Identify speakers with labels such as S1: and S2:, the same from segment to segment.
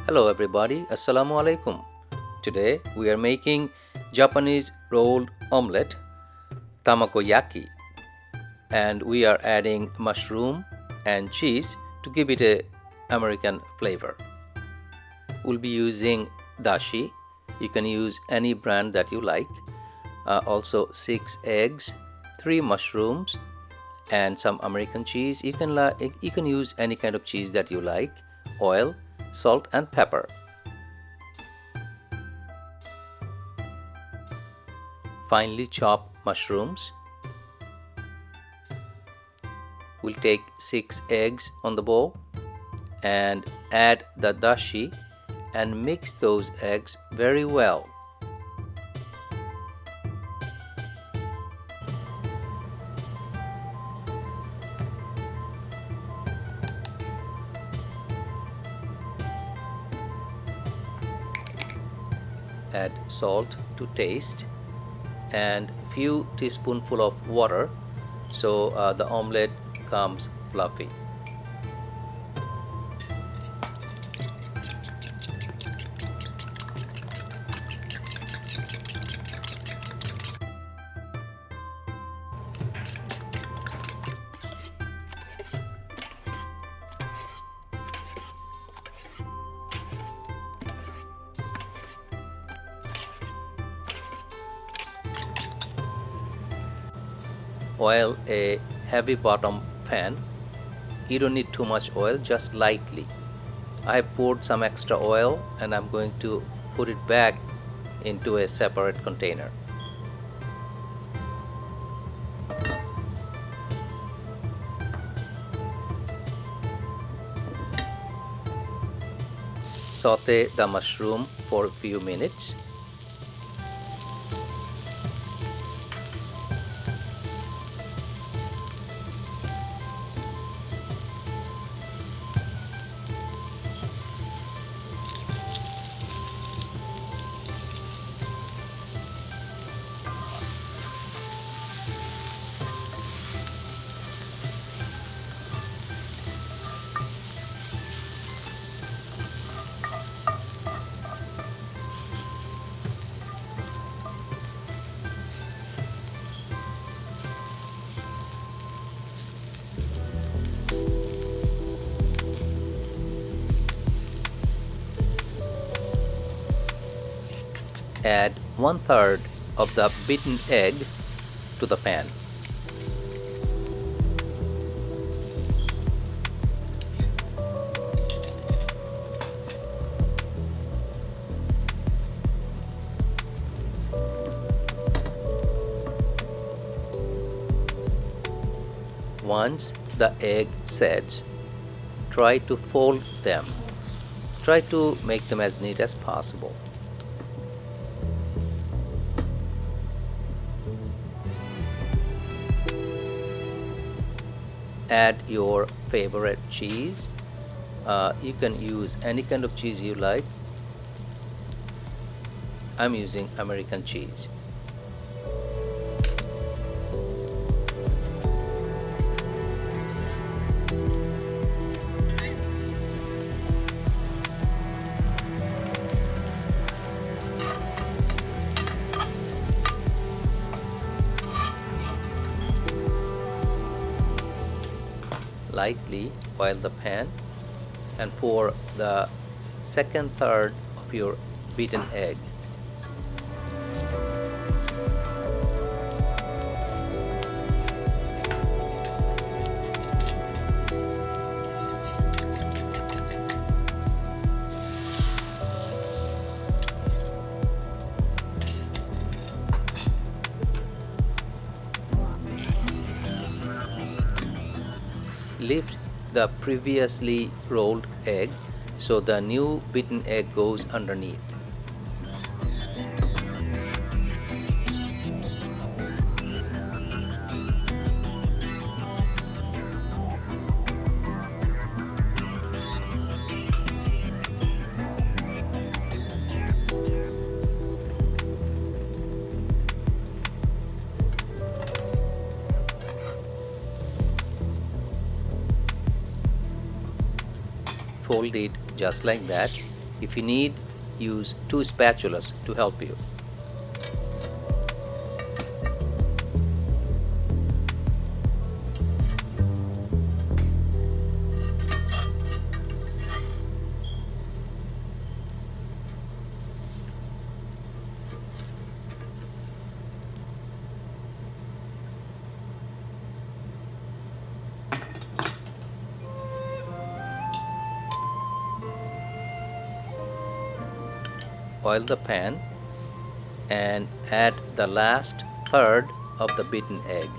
S1: Hello everybody, Assalamu alaikum. Today we are making Japanese rolled omelette, Tamagoyaki, and we are adding mushroom and cheese to give it a American flavor. We'll be using dashi. You can use any brand that you like. Also 6 eggs, 3 mushrooms, and some American cheese. You can use any kind of cheese that you like. Oil, salt and pepper. Finely chopped mushrooms. We'll take 6 eggs on the bowl and add the dashi and mix those eggs very well. Add salt to taste and few teaspoonful of water so the omelette comes fluffy. Oil a heavy bottom pan. You don't need too much oil, just lightly. I have poured some extra oil and I'm going to put it back into a separate container. Saute the mushroom for a few minutes. Add 1/3 of the beaten egg to the pan. Once the egg sets, try to fold them. Try to make them as neat as possible. Add your favorite cheese. You can use any kind of cheese you like. I'm using American cheese. Lightly oil the pan and pour the second third of your beaten egg. Lift the previously rolled egg so the new beaten egg goes underneath. Fold it just like that If you need, use 2 spatulas to help you. Oil the pan and add the last third of the beaten egg.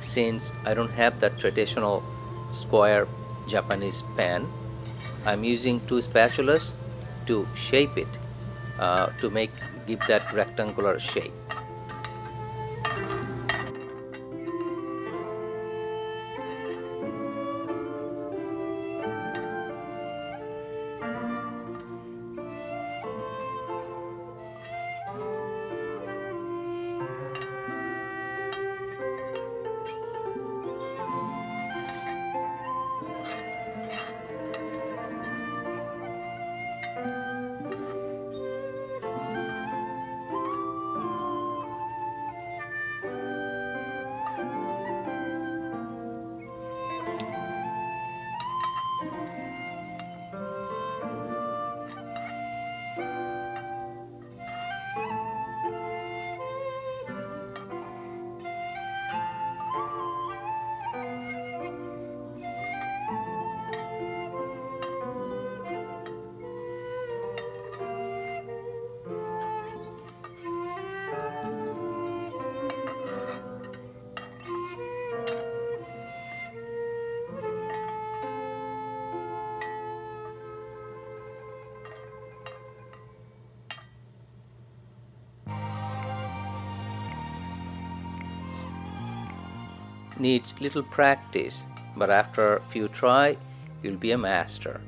S1: Since I don't have that traditional square Japanese pan, I'm using 2 spatulas to shape it, to give that rectangular shape. Needs little practice, but after a few try, you'll be a master.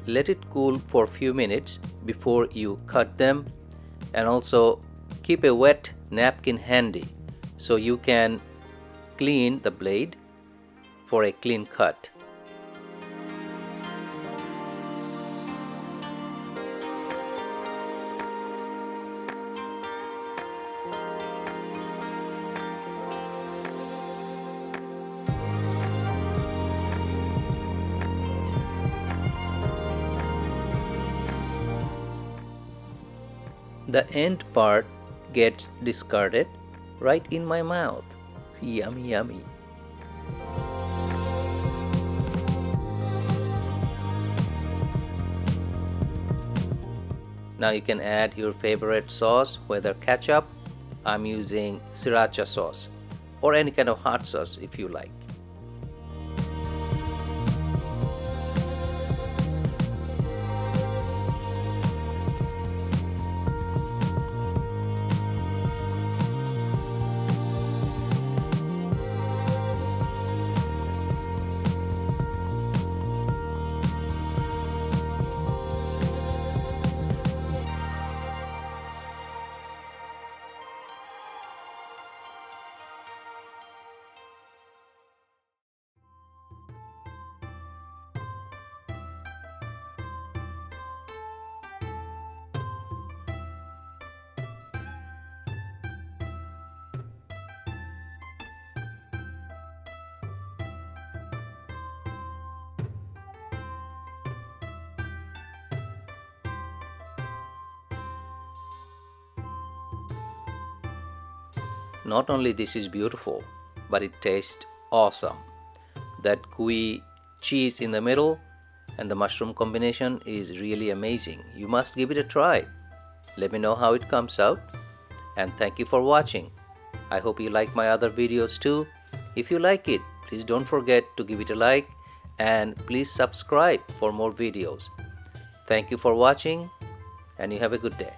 S1: Let it cool for a few minutes before you cut them, and also keep a wet napkin handy so you can clean the blade for a clean cut. The end part gets discarded right in my mouth. Yummy, yummy. Now you can add your favorite sauce, whether ketchup, I'm using sriracha sauce, or any kind of hot sauce if you like. not only this is beautiful, but it tastes awesome. That gooey cheese in the middle and the mushroom combination is really amazing. You must give it a try. Let me know how it comes out. And thank you for watching. I hope you like my other videos too. If you like it, please don't forget to give it a like and please subscribe for more videos. Thank you for watching and you have a good day.